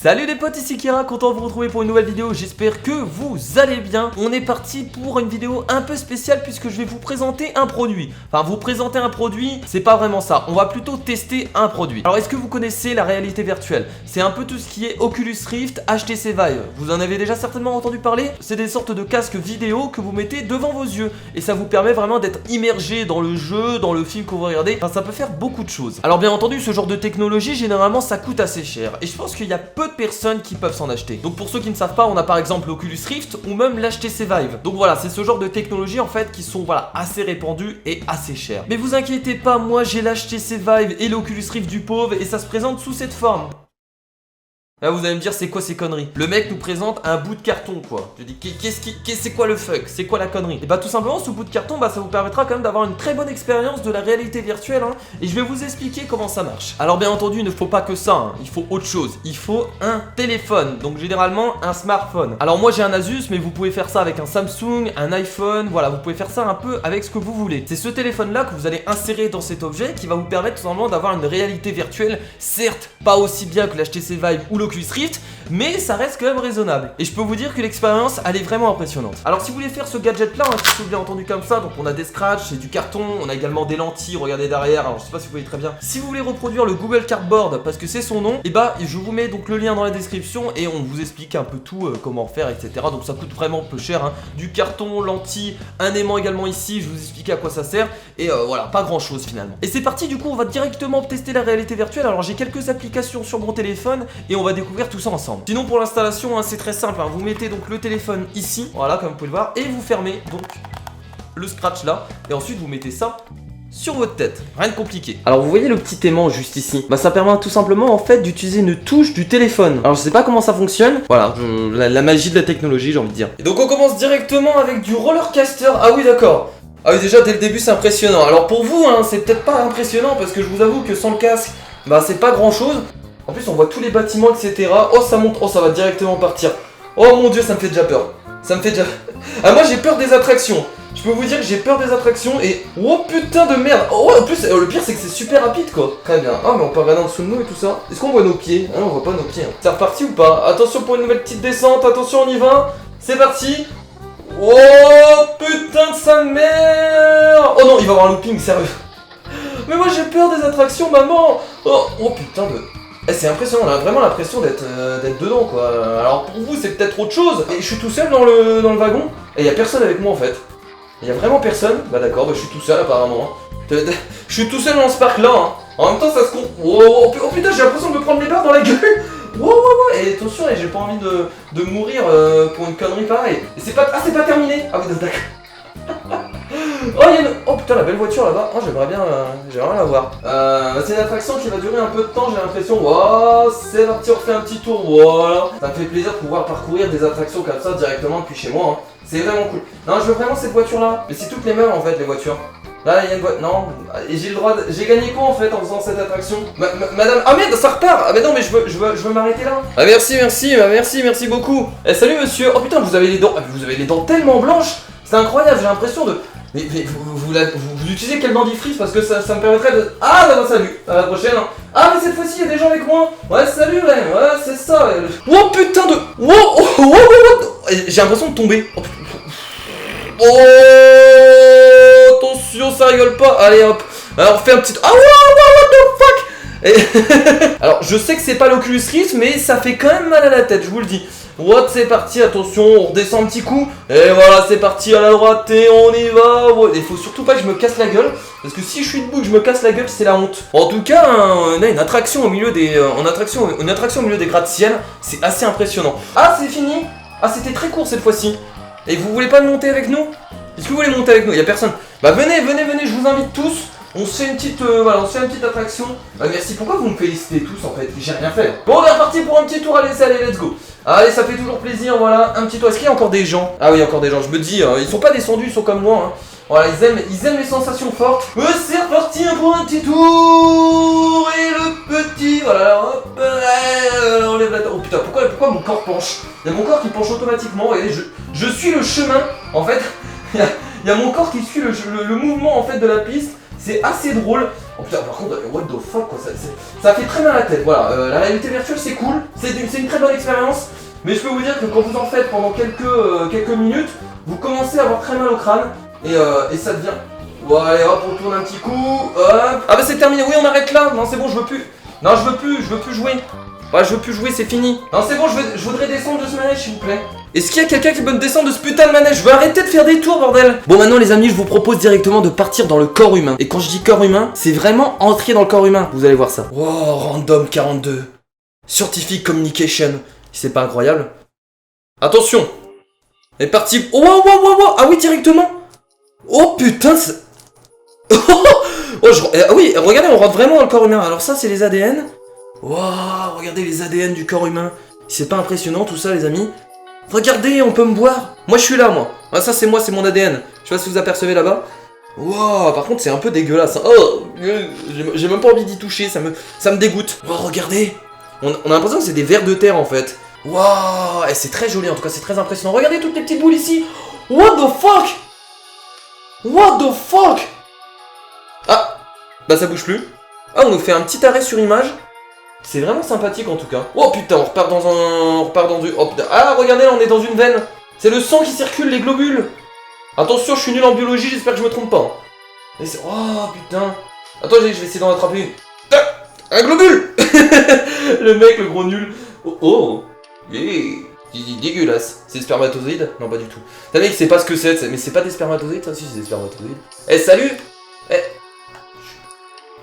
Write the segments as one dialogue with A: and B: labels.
A: Salut les potes, ici Kira, content de vous retrouver pour une nouvelle vidéo, j'espère que vous allez bien. On est parti pour une vidéo un peu spéciale puisque je vais vous présenter un produit. Enfin, vous présenter un produit, c'est pas vraiment ça, on va plutôt tester un produit. Alors, est-ce que vous connaissez la réalité virtuelle? C'est un peu tout ce qui est Oculus Rift, HTC Vive. Vous en avez déjà certainement entendu parler? C'est des sortes de casques vidéo que vous mettez devant vos yeux et ça vous permet vraiment d'être immergé dans le jeu, dans le film que vous regardez. Enfin, ça peut faire beaucoup de choses. Alors bien entendu, ce genre de technologie, généralement, ça coûte assez cher et je pense qu'il y a peu de personnes qui peuvent s'en acheter. Donc pour ceux qui ne savent pas, on a par exemple l'Oculus Rift ou même l'HTC Vive. Donc voilà, c'est ce genre de technologie en fait qui sont assez répandues et assez chères. Mais vous inquiétez pas, moi j'ai l'HTC Vive et l'Oculus Rift du pauvre et ça se présente sous cette forme. Là vous allez me dire c'est quoi ces conneries? Le mec nous présente un bout de carton quoi. Je dis c'est quoi le fuck? C'est quoi la connerie? Et bah tout simplement ce bout de carton ça vous permettra quand même d'avoir une très bonne expérience de la réalité virtuelle et je vais vous expliquer comment ça marche. Alors bien entendu il ne faut pas que ça, il faut autre chose. Il faut un téléphone, donc généralement un smartphone. Alors moi j'ai un Asus mais vous pouvez faire ça avec un Samsung, un iPhone, voilà vous pouvez faire ça un peu avec ce que vous voulez. C'est ce téléphone là que vous allez insérer dans cet objet qui va vous permettre tout simplement d'avoir une réalité virtuelle, certes pas aussi bien que l'HTC Vive ou l'Oculus Rift, mais ça reste quand même raisonnable. Et je peux vous dire que l'expérience, elle est vraiment impressionnante. Alors si vous voulez faire ce gadget là, qui se bien entendu comme ça, donc on a des scratchs, c'est du carton, on a également des lentilles, regardez derrière, alors je sais pas si vous voyez très bien. Si vous voulez reproduire le Google Cardboard, parce que c'est son nom, et bah je vous mets donc le lien dans la description et on vous explique un peu tout, comment faire, etc. Donc ça coûte vraiment peu cher, du carton, lentilles, un aimant également ici, je vous explique à quoi ça sert, et voilà, pas grand chose finalement. Et c'est parti, du coup on va directement tester la réalité virtuelle. Alors j'ai quelques applications sur mon téléphone et on va découvrir tout ça ensemble. Sinon pour l'installation c'est très simple, vous mettez donc le téléphone ici, voilà comme vous pouvez le voir, et vous fermez donc le scratch là, et ensuite vous mettez ça sur votre tête, rien de compliqué. Alors vous voyez le petit aimant juste ici, ça permet tout simplement en fait d'utiliser une touche du téléphone. Alors je sais pas comment ça fonctionne, voilà, la magie de la technologie j'ai envie de dire. Et donc on commence directement avec du rollercaster, ah oui d'accord. Ah oui déjà dès le début c'est impressionnant. Alors pour vous c'est peut-être pas impressionnant parce que je vous avoue que sans le casque, c'est pas grand chose. En plus on voit tous les bâtiments etc. Oh ça monte, oh ça va directement partir. Oh mon dieu ça me fait déjà peur. Ça me fait déjà... Ah moi j'ai peur des attractions. Je peux vous dire que j'ai peur des attractions et... Oh putain de merde. Oh en plus le pire c'est que c'est super rapide quoi. Très bien. Ah mais on peut regarder en dessous de nous et tout ça. Est-ce qu'on voit nos pieds? Ah non on voit pas nos pieds. C'est reparti ou pas? Attention pour une nouvelle petite descente. Attention on y va. C'est parti. Oh putain de sa mère. Oh non il va y avoir un looping sérieux. Mais moi j'ai peur des attractions maman. Oh putain de... c'est impressionnant, on a vraiment l'impression d'être dedans quoi. Alors pour vous c'est peut-être autre chose. Et je suis tout seul dans le wagon. Et il y a personne avec moi en fait. Il y a vraiment personne. Bah d'accord, je suis tout seul apparemment. Je suis tout seul dans ce parc là. En même temps ça se compte. Oh putain j'ai l'impression de me prendre les barres dans la gueule. Et attention, j'ai pas envie de mourir pour une connerie pareille. Et c'est pas... Ah c'est pas terminé. Ah oui d'accord. Oh putain la belle voiture là-bas. Oh j'aimerais bien la voir. C'est une attraction qui va durer un peu de temps j'ai l'impression. Wow, c'est parti, on refait un petit tour. Voilà. Ça me fait plaisir de pouvoir parcourir des attractions comme ça directement depuis chez moi. C'est vraiment cool. Non je veux vraiment cette voiture là. Mais c'est toutes les mêmes en fait les voitures. Là il y a une voiture. Non. Et j'ai le droit de... J'ai gagné quoi en fait en faisant cette attraction? Madame. Ah merde ça repart. Ah mais non mais je veux m'arrêter là. Ah merci beaucoup. Eh salut monsieur. Oh putain vous avez les dents tellement blanches. C'est incroyable j'ai l'impression de... Mais vous utilisez quel dentifrice parce que ça me permettrait de... Ah bah salut, à la prochaine. Ah mais cette fois-ci il y a des gens avec moi. Ouais salut ouais c'est ça. Oh putain de... J'ai l'impression de tomber. Oh attention ça rigole pas. Allez hop. Alors on fait un petit... Ah what the fuck. Alors je sais que c'est pas l'Oculus Rift mais ça fait quand même mal à la tête je vous le dis. What, c'est parti, attention, on redescend un petit coup. Et voilà, c'est parti à la droite et on y va. Il faut surtout pas que je me casse la gueule. Parce que si je suis debout et que je me casse la gueule, c'est la honte. En tout cas, on a une attraction au milieu des... une attraction au milieu des gratte-ciel. C'est assez impressionnant. Ah, c'est fini. Ah, c'était très court cette fois-ci. Et vous voulez pas monter avec nous? Est-ce que vous voulez monter avec nous? Il y a personne. Bah venez, je vous invite tous. On se fait une petite, on se fait une petite attraction. Merci, pourquoi vous me félicitez tous en fait? J'ai rien fait. Bon, on est reparti pour un petit tour, allez, let's go. Allez, ça fait toujours plaisir, voilà, un petit tour. Est-ce qu'il y a encore des gens? Ah oui, encore des gens, je me dis, ils sont pas descendus, ils sont comme moi. Voilà, ils aiment les sensations fortes. C'est reparti pour un petit tour. Et le petit, voilà, hop, on enlève la tête. Oh putain, pourquoi mon corps penche? Il y a mon corps qui penche automatiquement et je suis le chemin. En fait, il y a mon corps qui suit le mouvement en fait de la piste. c'est assez drôle. Oh putain, par contre, what the fuck quoi, ça fait très mal à la tête. Voilà, la réalité virtuelle c'est cool, c'est une très bonne expérience. Mais je peux vous dire que quand vous en faites pendant quelques minutes, vous commencez à avoir très mal au crâne et ça devient... Bon allez hop, on tourne un petit coup, hop. Ah bah c'est terminé, oui on arrête là. Non c'est bon, je veux plus. Non je veux plus jouer. Ouais, je veux plus jouer, c'est fini. Non c'est bon, je voudrais descendre de ce manège s'il vous plaît. Est-ce qu'il y a quelqu'un qui peut me descendre de ce putain de manège? Je veux arrêter de faire des tours bordel. Bon maintenant les amis, je vous propose directement de partir dans le corps humain. Et quand je dis corps humain, c'est vraiment entrer dans le corps humain. Vous allez voir ça. Wow, random 42. Scientific communication. C'est pas incroyable? Attention. Elle est partie. Oh, wow. Ah oui directement. Oh putain ah oui, regardez, on rentre vraiment dans le corps humain. Alors ça, c'est les ADN. Waouh, regardez les ADN du corps humain. C'est pas impressionnant tout ça, les amis? Regardez, on peut me boire. Moi, je suis là, moi. Ah, ça, c'est moi, c'est mon ADN. Je sais pas si vous apercevez là-bas. Waouh, par contre, c'est un peu dégueulasse. Oh, j'ai même pas envie d'y toucher, ça me dégoûte. Oh, regardez. On a l'impression que c'est des vers de terre, en fait. Waouh, et c'est très joli, en tout cas, c'est très impressionnant. Regardez toutes les petites boules ici. What the fuck? What the fuck? Ah, bah ça bouge plus. Ah, on nous fait un petit arrêt sur image. C'est vraiment sympathique en tout cas. Oh putain, on repart dans du... Oh putain. Ah, regardez, là, on est dans une veine. C'est le sang qui circule, les globules. Attention, je suis nul en biologie, j'espère que je me trompe pas. Oh putain. Attends, je vais essayer d'en attraper une. Un globule. Le mec, le gros nul. Oh. Yeah. Dégueulasse. C'est des spermatozoïdes? Non, pas du tout. T'as mec, c'est pas ce que c'est, mais c'est pas des spermatozoïdes, ça si, c'est des spermatozoïdes. Eh, salut. Eh.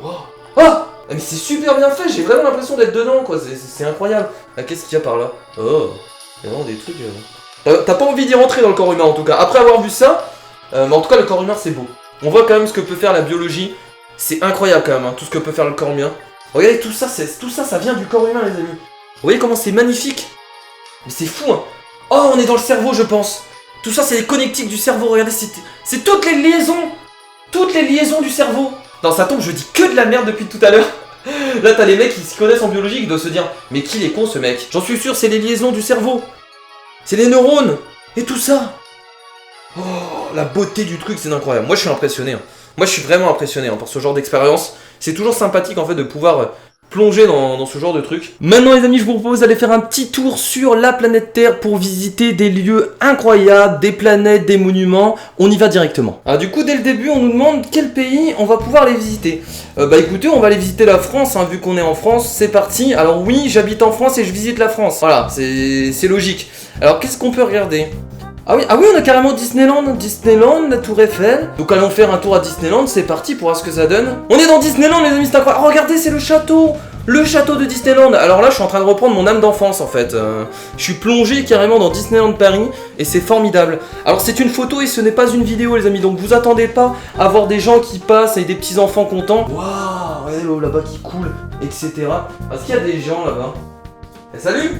A: Wow. Oh. Mais c'est super bien fait, j'ai vraiment l'impression d'être dedans, quoi. C'est incroyable. Ah, qu'est-ce qu'il y a par là? Oh. Il y a vraiment des trucs... T'as pas envie d'y rentrer dans le corps humain, en tout cas. Après avoir vu ça, mais en tout cas, le corps humain, c'est beau. On voit quand même ce que peut faire la biologie. C'est incroyable, quand même, hein, tout ce que peut faire le corps humain. Regardez, tout ça, ça vient du corps humain, les amis. Vous voyez comment c'est magnifique? Mais c'est fou, hein. Oh, on est dans le cerveau, je pense. Tout ça, c'est les connectiques du cerveau. Regardez, c'est toutes les liaisons du cerveau. Dans sa tombe, je dis que de la merde depuis tout à l'heure. Là, t'as les mecs qui s'y connaissent en biologie qui doivent se dire « Mais qui est con, ce mec ?» J'en suis sûr, c'est les liaisons du cerveau. C'est les neurones. Et tout ça. Oh, la beauté du truc, c'est incroyable. Moi, je suis impressionné. Hein. Moi, je suis vraiment impressionné par ce genre d'expérience. C'est toujours sympathique, en fait, de pouvoir... plonger dans ce genre de truc. Maintenant les amis, je vous propose d'aller faire un petit tour sur la planète Terre pour visiter des lieux incroyables, des planètes, des monuments. On y va directement. Ah, du coup, dès le début, on nous demande quel pays on va pouvoir les visiter. Bah écoutez, on va aller visiter la France, hein, vu qu'on est en France. C'est parti. Alors oui, j'habite en France et je visite la France. Voilà, c'est logique. Alors qu'est-ce qu'on peut regarder ? Ah oui, on a carrément Disneyland, la Tour Eiffel. Donc allons faire un tour à Disneyland, c'est parti pour voir ce que ça donne. On est dans Disneyland les amis, c'est incroyable. Oh, regardez, c'est le château de Disneyland. Alors là, je suis en train de reprendre mon âme d'enfance en fait. Je suis plongé carrément dans Disneyland Paris et c'est formidable. Alors c'est une photo et ce n'est pas une vidéo les amis, donc vous attendez pas à voir des gens qui passent et des petits enfants contents. Waouh, regardez l'eau là-bas qui coule, etc. Est-ce qu'il y a des gens là-bas? Eh, salut!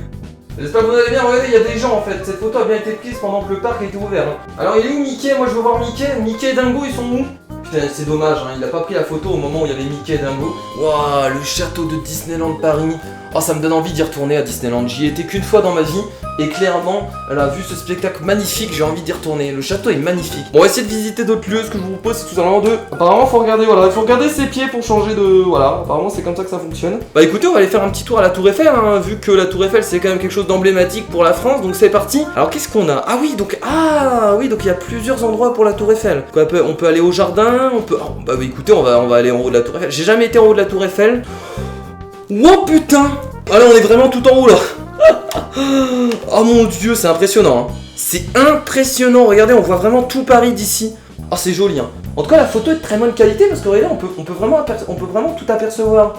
A: J'espère que vous allez bien, regardez, il y a des gens en fait. Cette photo a bien été prise pendant que le parc était ouvert. Hein. Alors il est où Mickey? Moi je veux voir Mickey. Mickey et Dingo, ils sont où? Putain, c'est dommage, hein. Il a pas pris la photo au moment où il y avait Mickey et Dingo. Waouh, le château de Disneyland Paris. Oh, ça me donne envie d'y retourner à Disneyland. J'y étais qu'une fois dans ma vie. Et clairement, là, vu ce spectacle magnifique, j'ai envie d'y retourner. Le château est magnifique. Bon, on va essayer de visiter d'autres lieux. Ce que je vous propose, c'est tout simplement de... Apparemment, faut regarder, voilà. Il faut regarder ses pieds pour changer de... Voilà, apparemment, c'est comme ça que ça fonctionne. Bah écoutez, on va aller faire un petit tour à la Tour Eiffel, hein, vu que la Tour Eiffel, c'est quand même quelque chose d'emblématique pour la France. Donc c'est parti. Alors, qu'est-ce qu'on a? Ah oui, donc il y a plusieurs endroits pour la Tour Eiffel. Quoi, on peut aller au jardin, on peut... Oh, bah écoutez, on va aller en haut de la Tour Eiffel. J'ai jamais été en haut de la Tour Eiffel. Oh putain! Ah là, on est vraiment tout en haut, là. Oh mon dieu, c'est impressionnant. Hein. C'est impressionnant. Regardez, on voit vraiment tout Paris d'ici. Oh, c'est joli. Hein. En tout cas, la photo est de très bonne qualité parce que regardez, on peut vraiment tout apercevoir.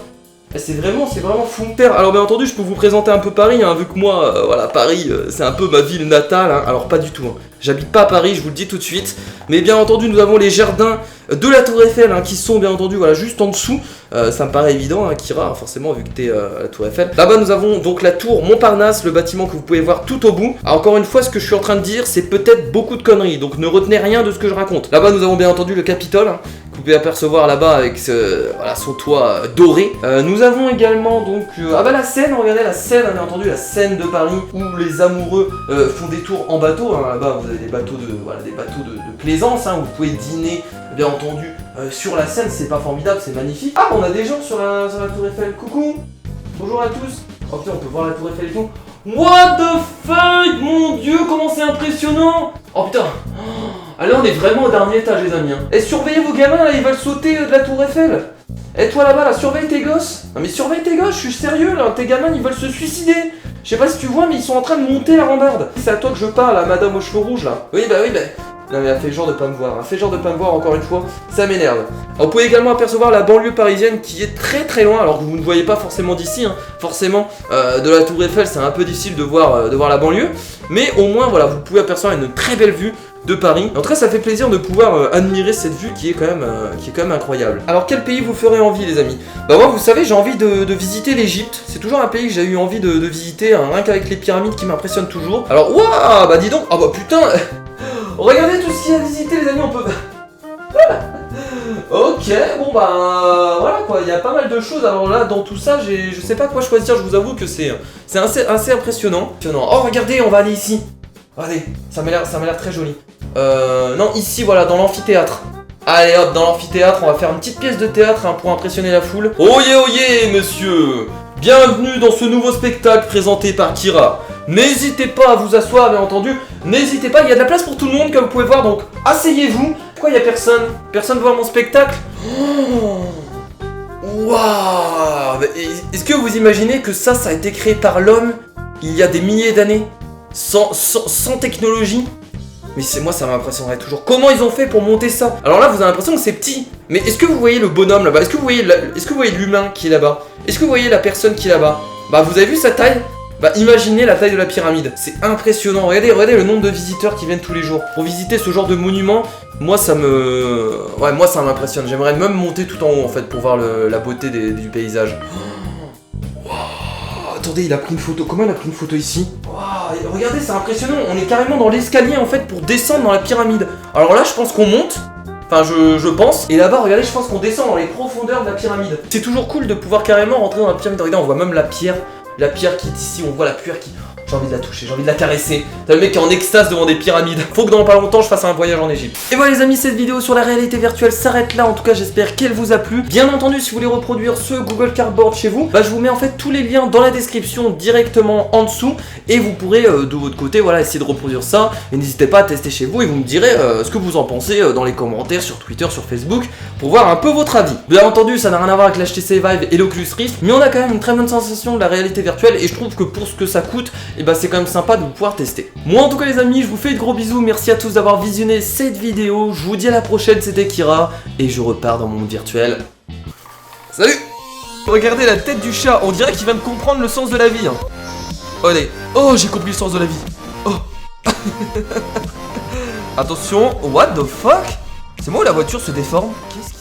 A: C'est vraiment fou. Alors bien entendu, je peux vous présenter un peu Paris, hein, vu que moi, voilà, Paris, c'est un peu ma ville natale. Hein. Alors pas du tout. Hein. J'habite pas à Paris, je vous le dis tout de suite. Mais bien entendu, nous avons les jardins de la Tour Eiffel, hein, qui sont bien entendu, voilà, juste en dessous. Ça me paraît évident, hein, Kira, forcément, vu que t'es à la Tour Eiffel. Là-bas, nous avons donc la tour Montparnasse, le bâtiment que vous pouvez voir tout au bout. Alors, encore une fois, ce que je suis en train de dire, c'est peut-être beaucoup de conneries, donc ne retenez rien de ce que je raconte. Là-bas, nous avons bien entendu le Capitole, hein, que vous pouvez apercevoir là-bas avec voilà, son toit doré. Nous avons également donc la Seine, regardez la Seine, bien entendu, la Seine de Paris où les amoureux font des tours en bateau. Hein. Là-bas vous avez des bateaux de plaisance, hein, où vous pouvez dîner bien entendu sur la Seine, c'est pas formidable, c'est magnifique. Ah, on a des gens sur la tour Eiffel, coucou, bonjour à tous. Oh putain, on peut voir la tour Eiffel et tout. What the fuck, mon dieu, comment c'est impressionnant. Oh putain. Alors on est vraiment au dernier étage les amis. Hein. Et surveillez vos gamins là, ils veulent sauter de la tour Eiffel. Et toi là-bas là, surveille tes gosses. Non mais surveille tes gosses, je suis sérieux là, tes gamins ils veulent se suicider. Je sais pas si tu vois mais ils sont en train de monter la rambarde. C'est à toi que je parle, la madame aux cheveux rouges là. Oui bah. Non mais elle fait genre de pas me voir, encore une fois, ça m'énerve. Vous pouvez également apercevoir la banlieue parisienne qui est très très loin, alors que vous ne voyez pas forcément d'ici, hein. Forcément de la tour Eiffel c'est un peu difficile de voir la banlieue, mais au moins voilà, vous pouvez apercevoir une très belle vue de Paris. En tout cas ça fait plaisir de pouvoir admirer cette vue qui est quand même incroyable. Alors quel pays vous ferait envie les amis? Bah moi vous savez j'ai envie de visiter l'Egypte, c'est toujours un pays que j'ai eu envie de visiter, hein, rien qu'avec les pyramides qui m'impressionnent toujours. Alors waouh, bah dis donc, ah bah putain. Regardez tout ce qu'il y a à visiter les amis, on peut... Ok, bon bah voilà quoi, il y a pas mal de choses. Alors là dans tout ça, je sais pas quoi choisir, je vous avoue que c'est assez impressionnant. Oh regardez, on va aller ici. Regardez, ça m'a l'air très joli. Non, ici voilà, dans l'amphithéâtre. Allez hop, dans l'amphithéâtre, on va faire une petite pièce de théâtre hein, pour impressionner la foule. Oyez, monsieur. Bienvenue dans ce nouveau spectacle présenté par Kira. N'hésitez pas à vous asseoir, bien entendu. N'hésitez pas, il y a de la place pour tout le monde, comme vous pouvez voir, donc asseyez-vous. Pourquoi il n'y a personne? Personne voit mon spectacle? Waouh! Est-ce que vous imaginez que ça a été créé par l'homme il y a des milliers d'années? Sans technologie? Mais moi ça m'impressionnerait toujours. Comment ils ont fait pour monter ça? Alors là vous avez l'impression que c'est petit. Mais est-ce que vous voyez le bonhomme là-bas? Est-ce que vous voyez l'humain qui est là-bas? Est-ce que vous voyez la personne qui est là-bas? Bah vous avez vu sa taille? Bah imaginez la taille de la pyramide. C'est impressionnant. Regardez le nombre de visiteurs qui viennent tous les jours pour visiter ce genre de monument. Moi ça m'impressionne. J'aimerais même monter tout en haut en fait pour voir la beauté du paysage. Attendez, il a pris une photo. Comment il a pris une photo ici? Wow, regardez, c'est impressionnant. On est carrément dans l'escalier en fait pour descendre dans la pyramide. Alors là, je pense qu'on monte. Enfin, je pense. Et là-bas, regardez, je pense qu'on descend dans les profondeurs de la pyramide. C'est toujours cool de pouvoir carrément rentrer dans la pyramide. Regardez, on voit même la pierre qui est ici. On voit la pierre qui... J'ai envie de la toucher, j'ai envie de la caresser. T'as le mec qui est en extase devant des pyramides. Faut que dans pas longtemps je fasse un voyage en Égypte. Et voilà les amis, cette vidéo sur la réalité virtuelle s'arrête là. En tout cas j'espère qu'elle vous a plu. Bien entendu si vous voulez reproduire ce Google Cardboard chez vous, bah je vous mets en fait tous les liens dans la description directement en dessous. Et vous pourrez de votre côté voilà essayer de reproduire ça. Et n'hésitez pas à tester chez vous et vous me direz ce que vous en pensez dans les commentaires sur Twitter, sur Facebook, pour voir un peu votre avis. Bien entendu ça n'a rien à voir avec l'HTC Vive et l'Oculus Rift, mais on a quand même une très bonne sensation de la réalité virtuelle. Et je trouve que pour ce que ça coûte, et bah c'est quand même sympa de pouvoir tester. Moi en tout cas les amis, je vous fais de gros bisous, merci à tous d'avoir visionné cette vidéo, je vous dis à la prochaine, c'était Kira, et je repars dans mon monde virtuel. Salut! Regardez la tête du chat, on dirait qu'il va me comprendre le sens de la vie. Hein. Allez, oh j'ai compris le sens de la vie. Oh. Attention, what the fuck? C'est moi où la voiture se déforme? Qu'est-ce